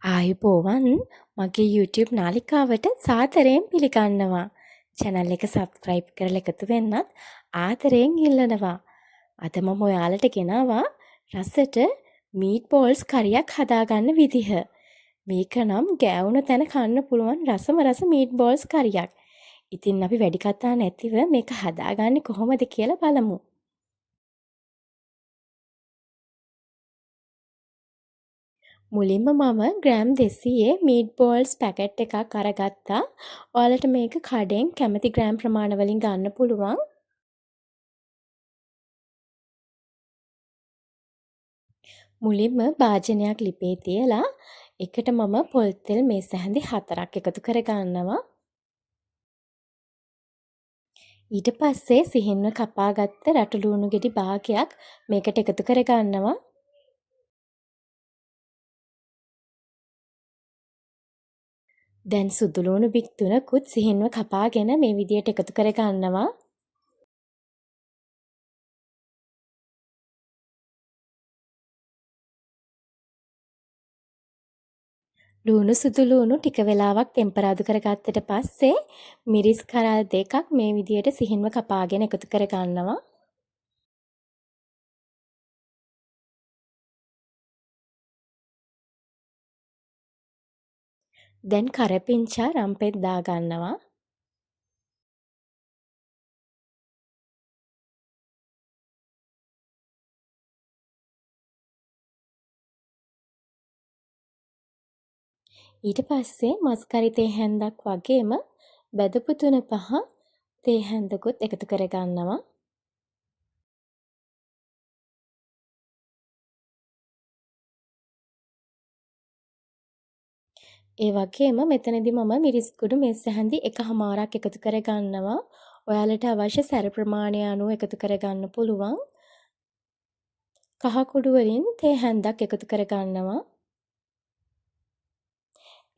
ආයුබෝවන් මගේ YouTube නාලිකාවට සාදරයෙන් පිළිගන්නවා. channel එක subscribe කරලා එකතු වෙන්නත් ආදරයෙන් ඉල්ලනවා. අද මම ඔයාලට ගෙනාවා රසට meatballs කරියක් හදාගන්න විදිහ. මේක නම් ගෑවුන තැන කන්න පුළුවන් රසම රස meatballs කරියක්. ඉතින් අපි වැඩි කතා නැතිව මේක හදාගන්නේ කොහොමද කියලා බලමු. මුලින්ම මම ග්‍රෑම් 200 මීට්බෝල්ස් පැකට් එකක් අරගත්තා. ඔයාලට මේක කඩෙන් කැමති ග්‍රෑම් ප්‍රමාණ වලින් ගන්න පුළුවන්. මුලින්ම භාජනයක් ලිපේ තියලා එකට මම පොල් තෙල් මේස හැඳි 4ක් එකතු කර ගන්නවා. ඊට පස්සේ සිහින්ව කපාගත්ත රතු ලුණු ගෙඩි භාගයක් මේකට එකතු කර ගන්නවා. දැන් සුදු ලුණු බික් 3කුත් සිහින්ව කපාගෙන මේ විදියට එකතු කර ගන්නවා. ලුණු සුදු ලුණු ටික වෙලාවක් ටෙම්පරාදු කරගත්තට පස්සේ මිරිස් කරල් දෙකක් මේ විදියට සිහින්ව කපාගෙන එකතු කර ගන්නවා. දැන් කරපිංචා රම්පෙත් දා ගන්නවා. ඊට පස්සේ මස් කරි තේ හැන්දක් වගේම බැදපු 3-5 තේ හැන්දකුත් එකතු කර ගන්නවා. ඒ වගේම මෙතනදී මම මිරිස් කුඩු මෙස් හැන්දි 1/2ක් එකතු කර ගන්නවා. ඔයාලට අවශ්‍ය සැර ප්‍රමාණය අනුව එකතු කර ගන්න පුළුවන්. කහ කුඩු වලින් තේ හැන්දක් එකතු කර ගන්නවා.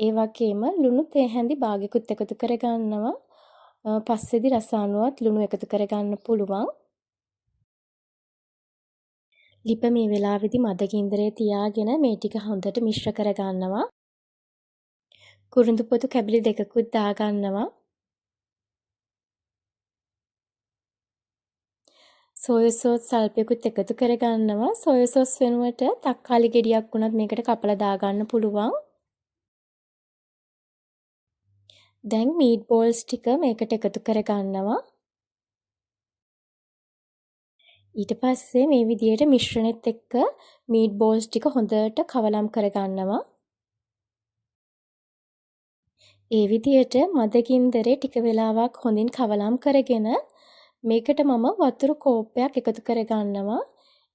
ඒ වගේම ලුණු තේ හැඳි භාගයකුත් එකතු කර ගන්නවා. පස්සේදී රස අනුවත් ලුණු එකතු කර ගන්න පුළුවන්. ලිප මේ වෙලාවේදී මද ගින්දරේ තියාගෙන මේ ටික හොඳට මිශ්‍ර කර ගන්නවා. කුරුඳු පොතු කැබලි දෙකකුත් දා ගන්නවා. සෝය සෝස් සල්පයකුත් එකතු කර ගන්නවා. සෝය සෝස් වෙනුවට තක්කාලි ගෙඩියක් වුණත් මේකට කපලා දා ගන්න පුළුවන්. දැන් මීට්බෝල්ස් ටික මේකට එකතු කර ගන්නවා. ඊට පස්සේ මේ විදියට මිශ්‍රණෙත් එක්ක මීට්බෝල්ස් ටික හොඳට කවලම් කර ගන්නවා. ඒ විදියට මද ගින්දරේ ටික වෙලාවක් හොඳින් කවලම් කරගෙන මේකට මම වතුර කෝප්පයක් එකතු කර ගන්නවා.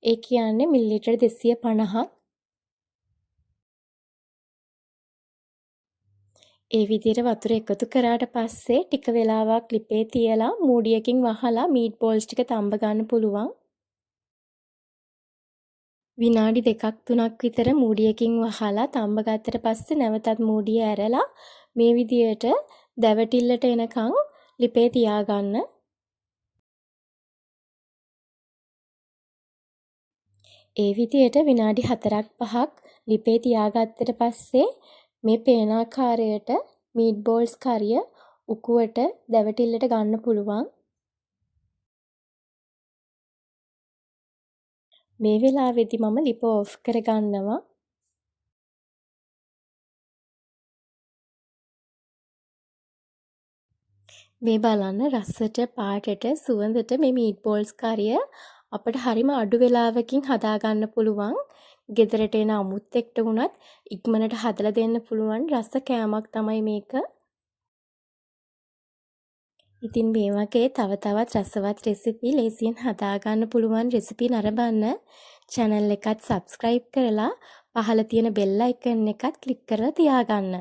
ඒ කියන්නේ මිලිලිටර් 250ක්. ඒ විදියට වතුර එකතු කරාට පස්සේ ටික වෙලාවක් ලිපේ තියලා මූඩියකින් වහලා මීට්බෝල්ස් ටික තම්බ ගන්න පුළුවන්. විනාඩි 2-3ක් විතර මූඩියකින් වහලා තම්බ ගත්තට පස්සේ නැවතත් මූඩිය ඇරලා මේ විදියට දැවටිල්ලට එනකන් ලිපේ තියාගන්න. ඒ විදියට විනාඩි 4-5ක් ලිපේ තියාගත්තට පස්සේ මේ පේන ආකාරයට මීට්බෝල්ස් කරිය උකුවට දැවටිල්ලට ගන්න පුළුවන්. මේ වෙලාවේදී මම ලිප ඔෆ් කර ගන්නවා. මේ බලන්න රසට පාටට සුවඳට මේ මීට්බෝල්ස් කරිය අපිට හරිම අඩු වෙලාවකින් හදා ගන්න පුළුවන්. ගෙදරට එන අමුත් එක්ට වුණත් ඉක්මනට හදලා දෙන්න පුළුවන් රස කෑමක් තමයි මේක. ඉතින් මේ වගේ තව තවත් රසවත් රෙසිපි ලේසියෙන් හදා ගන්න පුළුවන් රෙසිපි නරඹන්න channel එකත් subscribe කරලා පහළ තියෙන bell icon එකත් click කරලා තියාගන්න.